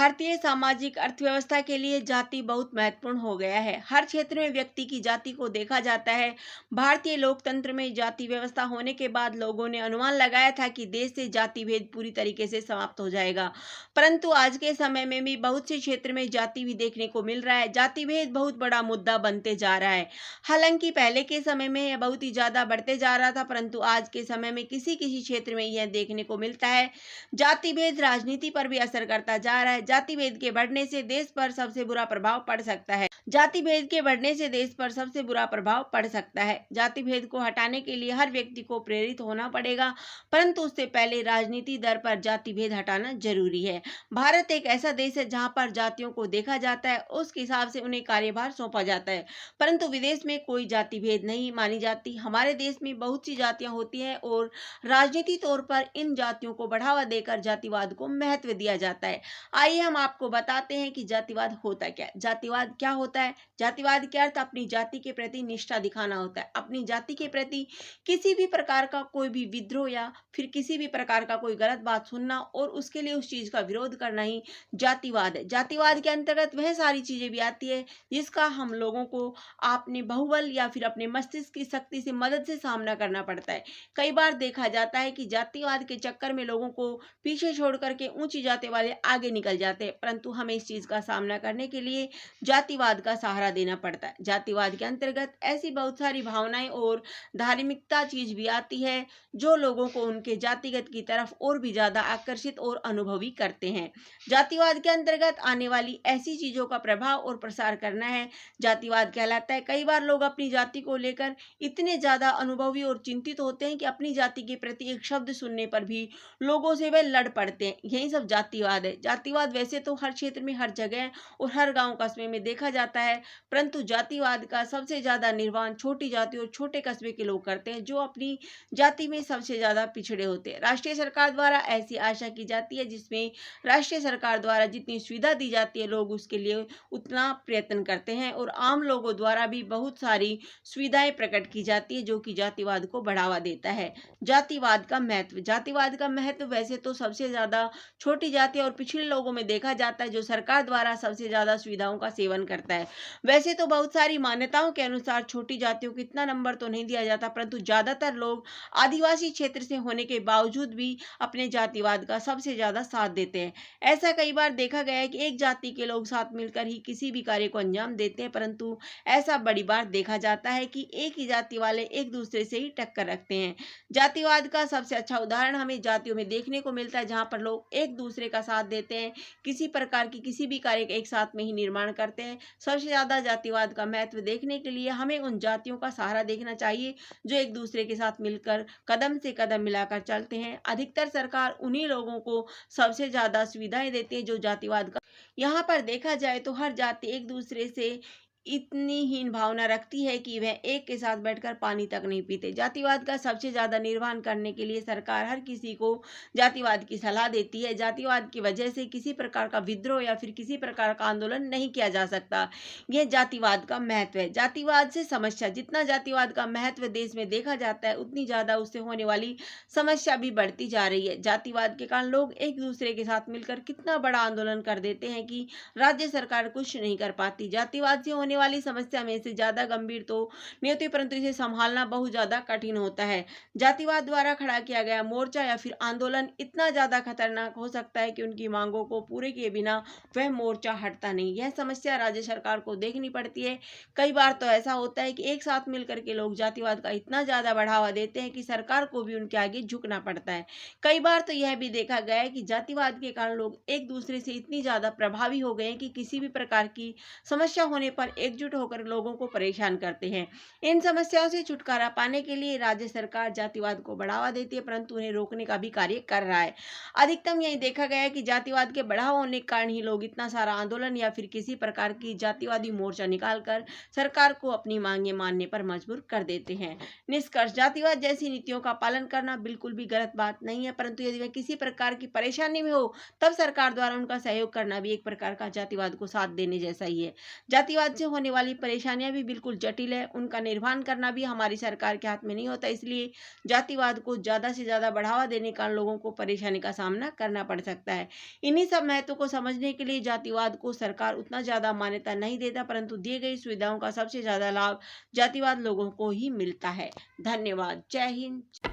भारतीय सामाजिक अर्थव्यवस्था के लिए जाति बहुत महत्वपूर्ण हो गया है। हर क्षेत्र में व्यक्ति की जाति को देखा जाता है। भारतीय लोकतंत्र में जाति व्यवस्था होने के बाद लोगों ने अनुमान लगाया था कि देश से जाति भेद पूरी तरीके से समाप्त हो जाएगा, परंतु आज के समय में भी बहुत से क्षेत्र में जाति भी देखने को मिल रहा है। जाति भेद बहुत बड़ा मुद्दा बनते जा रहा है। हालांकि पहले के समय में यह बहुत ही ज्यादा बढ़ते जा रहा था, परंतु आज के समय में किसी किसी क्षेत्र में यह देखने को मिलता है। जाति भेद राजनीति पर भी असर करता जा रहा है। जाति भेद के बढ़ने से देश पर सबसे बुरा प्रभाव पड़ सकता है। जाति भेद के बढ़ने से देश पर सबसे बुरा प्रभाव पड़ सकता है। जाति भेद को हटाने के लिए हर व्यक्ति को प्रेरित होना पड़ेगा, परंतु उससे पहले राजनीति दर पर जाति भेद हटाना जरूरी है। भारत एक ऐसा देश है जहां पर जातियों को देखा जाता है, उसके हिसाब से उन्हें कार्यभार सौंपा जाता है, परंतु विदेश में कोई जाति भेद नहीं मानी जाती। हमारे देश में बहुत सी जातियां होती हैं और राजनीति तौर पर इन जातियों को बढ़ावा देकर जातिवाद को महत्व दिया जाता है। आइए हम आपको बताते हैं कि जातिवाद होता क्या है। जातिवाद क्या होता है? जातिवाद के अर्थ अपनी जाति के प्रति निष्ठा दिखाना होता है। अपनी जाति के प्रति किसी भी प्रकार का कोई भी विद्रोह या फिर किसी भी प्रकार का कोई गलत बात सुनना और उसके लिए उस चीज का विरोध करना ही जातिवाद है। जातिवाद के अंतर्गत वह सारी चीजें भी आती है जिसका हम लोगों को अपने बाहुबल या फिर अपने मस्तिष्क की शक्ति से मदद से सामना करना पड़ता है। कई बार देखा जाता है कि जातिवाद के चक्कर में लोगों को पीछे छोड़ करके ऊंची जाति वाले आगे निकल जाते हैं, परंतु हमें इस चीज का सामना करने के लिए जातिवाद का सहारा देना पड़ता है। जातिवाद के अंतर्गत ऐसी बहुत सारी भावनाएं और धार्मिकता चीज भी आती है जो लोगों को उनके जातिगत की तरफ और भी ज्यादा आकर्षित और अनुभवी करते हैं। जातिवाद के अंतर्गत आने वाली ऐसी चीजों का प्रभाव और प्रसार करना है जातिवाद कहलाता है। कई बार लोग अपनी जाति को लेकर इतने ज्यादा अनुभवी और चिंतित होते हैं कि अपनी जाति के प्रति एक शब्द सुनने पर भी लोगों से वे लड़ पड़ते हैं। यही सब जातिवाद है। जातिवाद वैसे तो हर क्षेत्र में, हर जगह और हर गांव कस्बे में देखा जाता है, परंतु जातिवाद का सबसे ज्यादा निर्वाण छोटी जाति और छोटे कस्बे के लोग करते हैं जो अपनी जाति में सबसे ज्यादा पिछड़े होते हैं। राष्ट्रीय सरकार द्वारा ऐसी आशा की जाती है जिसमें राष्ट्रीय सरकार द्वारा जितनी सुविधा दी जाती है लोग उसके लिए उतना प्रयत्न करते हैं और आम लोगों द्वारा भी बहुत सारी सुविधाएं प्रकट की जाती है जो कि जातिवाद को बढ़ावा देता है। जातिवाद का महत्व। जातिवाद का महत्व वैसे तो सबसे ज्यादा छोटी जाति और पिछड़े लोगों में देखा जाता है जो सरकार द्वारा सबसे ज्यादा सुविधाओं का सेवन करता है। वैसे तो बहुत सारी मान्यताओं के अनुसार छोटी जातियों को इतना नंबर तो नहीं दिया जाता, परंतु ज्यादातर लोग आदिवासी क्षेत्र से होने के बावजूद भी अपने जातिवाद का सबसे ज्यादा साथ देते हैं। ऐसा कई बार देखा गया है कि एक जाति के लोग साथ मिलकर ही किसी भी कार्य को अंजाम देते हैं, परंतु ऐसा बड़ी बार देखा जाता है कि एक ही जाति वाले एक दूसरे से ही टक्कर रखते हैं। जातिवाद का सबसे अच्छा उदाहरण हमें जातियों में देखने को मिलता है जहां पर लोग एक दूसरे का साथ देते हैं, किसी प्रकार की किसी भी कार्य एक साथ में ही निर्माण करते हैं। सबसे ज्यादा जातिवाद का महत्व देखने के लिए हमें उन जातियों का सहारा देखना चाहिए जो एक दूसरे के साथ मिलकर कदम से कदम मिलाकर चलते हैं। अधिकतर सरकार उन्हीं लोगों को सबसे ज्यादा सुविधाएं देती है जो जातिवाद का। यहाँ पर देखा जाए तो हर जाति एक दूसरे से इतनी हीन भावना रखती है कि वह एक के साथ बैठकर पानी तक नहीं पीते। जातिवाद का सबसे ज्यादा निर्वहन करने के लिए सरकार हर किसी को जातिवाद की सलाह देती है। जातिवाद की वजह से किसी प्रकार का विद्रोह या फिर किसी प्रकार का आंदोलन नहीं किया जा सकता। यह जातिवाद का महत्व है। जातिवाद से समस्या। जितना जातिवाद का महत्व देश में देखा जाता है उतनी ज्यादा उससे होने वाली समस्या भी बढ़ती जा रही है। जातिवाद के कारण लोग एक दूसरे के साथ मिलकर कितना बड़ा आंदोलन कर देते हैं कि राज्य सरकार कुछ नहीं कर पाती। जातिवाद से होने वाली समस्या में से ज्यादा गंभीर तो नहीं होती, परंतु इसे संभालना बहुत ज्यादा कठिन होता है। जातिवाद द्वारा खड़ा किया गया मोर्चा या फिर आंदोलन इतना ज्यादा खतरनाक हो सकता है कि उनकी मांगों को पूरे किए बिना वह मोर्चा हटता नहीं। यह समस्या राज्य सरकार को देखनी पड़ती है। कई बार तो ऐसा होता है कि एक साथ मिलकर के लोग जातिवाद का इतना ज्यादा बढ़ावा देते हैं कि सरकार को भी उनके आगे झुकना पड़ता है। कई बार तो यह भी देखा गया है कि जातिवाद के कारण लोग एक दूसरे से इतनी ज्यादा प्रभावी हो गए हैं कि किसी भी प्रकार की समस्या होने पर एकजुट होकर लोगों को परेशान करते हैं। इन समस्याओं से छुटकारा पाने के लिए राज्य सरकार जातिवाद को बढ़ावा देती है, परंतु उन्हें रोकने का भी कार्य कर रहा है। अधिकतम यही देखा गया है कि जातिवाद के बढ़ावा होने के कारण ही लोग इतना सारा आंदोलन या फिर किसी प्रकार की जातिवादी मोर्चा निकालकर सरकार को अपनी मांगे मानने पर मजबूर कर देते हैं। निष्कर्ष। जातिवाद जैसी नीतियों का पालन करना बिल्कुल भी गलत बात नहीं है, परंतु यदि वे किसी प्रकार की परेशानी में हो तब सरकार द्वारा उनका सहयोग करना भी एक प्रकार का जातिवाद को साथ देने जैसा ही है। जातिवाद से होने वाली परेशानियां भी बिल्कुल जटिल है, उनका निर्वहन करना भी हमारी सरकार के हाथ में नहीं होता। इसलिए जातिवाद को ज़्यादा से ज़्यादा बढ़ावा देने का लोगों को परेशानी का सामना करना पड़ सकता है। इन्हीं सब महत्व को समझने के लिए जातिवाद को सरकार उतना ज़्यादा मान्यता नहीं देता, परंतु दिए गई सुविधाओं का सबसे ज़्यादा लाभ जातिवाद लोगों को ही मिलता है। धन्यवाद। जय हिंद।